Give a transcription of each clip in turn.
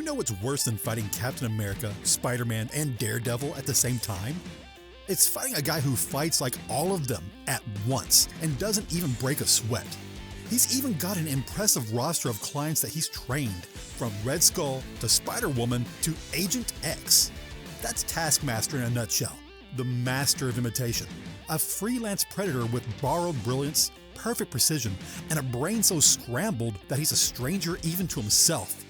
know what's worse than fighting Captain America, Spider-Man, and Daredevil at the same time? It's fighting a guy who fights like all of them at once and doesn't even break a sweat. He's even got an impressive roster of clients that he's trained, from Red Skull to Spider-Woman to Agent X. That's Taskmaster in a nutshell, the master of imitation. A freelance predator with borrowed brilliance, perfect precision, and a brain so scrambled that he's a stranger even to himself.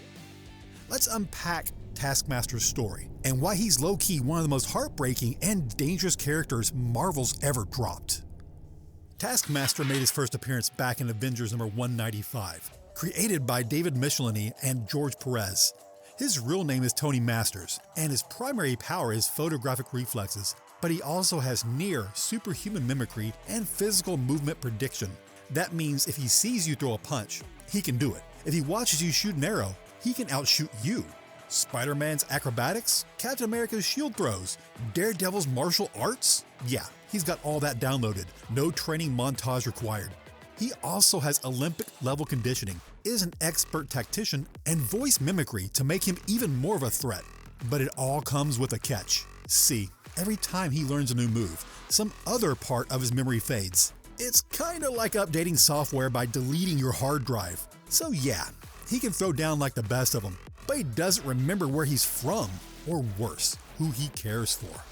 Let's unpack Taskmaster's story and why he's low-key one of the most heartbreaking and dangerous characters Marvel's ever dropped. Taskmaster made his first appearance back in Avengers number 195, created by David Michelinie and George Perez. His real name is Tony Masters, and his primary power is photographic reflexes, but he also has near superhuman mimicry and physical movement prediction. That means if he sees you throw a punch, he can do it. If he watches you shoot an arrow, he can outshoot you. Spider-Man's acrobatics, Captain America's shield throws, Daredevil's martial arts? Yeah, he's got all that downloaded, no training montage required. He also has Olympic-level conditioning, is an expert tactician, and voice mimicry to make him even more of a threat. But it all comes with a catch. See, every time he learns a new move, some other part of his memory fades. It's kinda like updating software by deleting your hard drive. So yeah, he can throw down like the best of them, but he doesn't remember where he's from, or worse, who he cares for.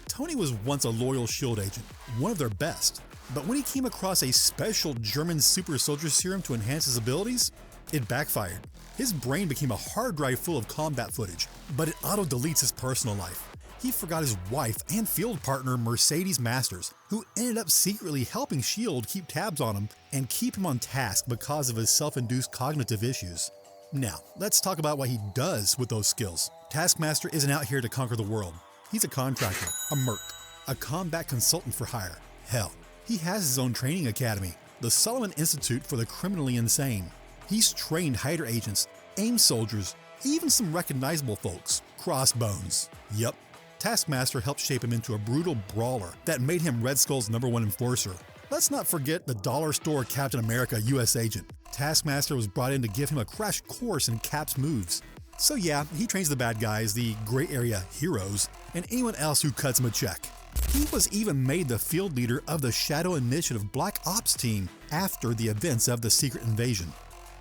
Tony was once a loyal SHIELD agent, one of their best, but when he came across a special German super soldier serum to enhance his abilities, it backfired. His brain became a hard drive full of combat footage, but it auto-deletes his personal life. He forgot his wife and field partner Mercedes Masters, who ended up secretly helping SHIELD keep tabs on him and keep him on task because of his self-induced cognitive issues. Now, let's talk about what he does with those skills. Taskmaster isn't out here to conquer the world. He's a contractor, a merc, a combat consultant for hire. Hell, he has his own training academy, the Solomon Institute for the Criminally Insane. He's trained Hydra agents, AIM soldiers, even some recognizable folks, Crossbones. Yup, Taskmaster helped shape him into a brutal brawler that made him Red Skull's #1 enforcer. Let's not forget the dollar store Captain America US agent. Taskmaster was brought in to give him a crash course in Cap's moves. So yeah, he trains the bad guys, the gray area heroes, and anyone else who cuts him a check. He was even made the field leader of the Shadow Initiative Black Ops team after the events of the Secret Invasion.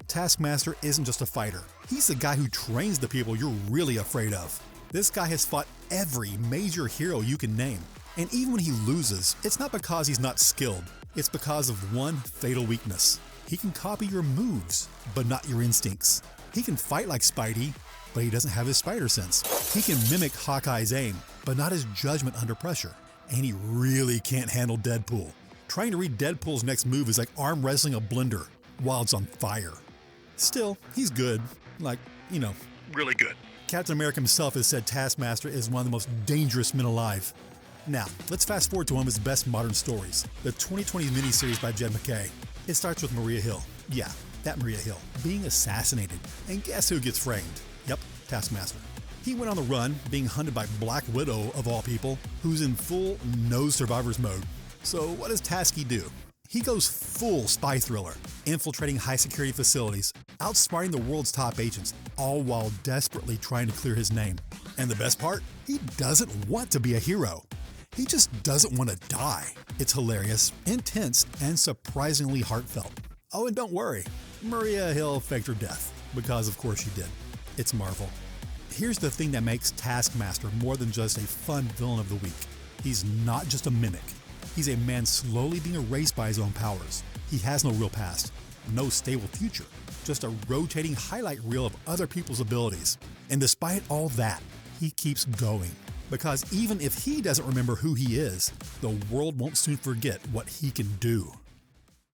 Taskmaster isn't just a fighter. He's the guy who trains the people you're really afraid of. This guy has fought every major hero you can name. And even when he loses, it's not because he's not skilled. It's because of one fatal weakness. He can copy your moves, but not your instincts. He can fight like Spidey, but he doesn't have his spider sense. He can mimic Hawkeye's aim, but not his judgment under pressure. And he really can't handle Deadpool. Trying to read Deadpool's next move is like arm wrestling a blender while it's on fire. Still, he's good. Like, really good. Captain America himself has said Taskmaster is one of the most dangerous men alive. Now, let's fast forward to one of his best modern stories, the 2020 miniseries by Jed McKay. It starts with Maria Hill. Yeah, that Maria Hill, being assassinated. And guess who gets framed? Yep, Taskmaster. He went on the run, being hunted by Black Widow, of all people, who's in full no survivors mode. So what does Tasky do? He goes full spy thriller, infiltrating high-security facilities, outsmarting the world's top agents, all while desperately trying to clear his name. And the best part? He doesn't want to be a hero. He just doesn't want to die. It's hilarious, intense, and surprisingly heartfelt. Oh, and don't worry, Maria Hill faked her death, because of course she did. It's Marvel. Here's the thing that makes Taskmaster more than just a fun villain of the week. He's not just a mimic. He's a man slowly being erased by his own powers. He has no real past, no stable future, just a rotating highlight reel of other people's abilities. And despite all that, he keeps going. Because even if he doesn't remember who he is, the world won't soon forget what he can do.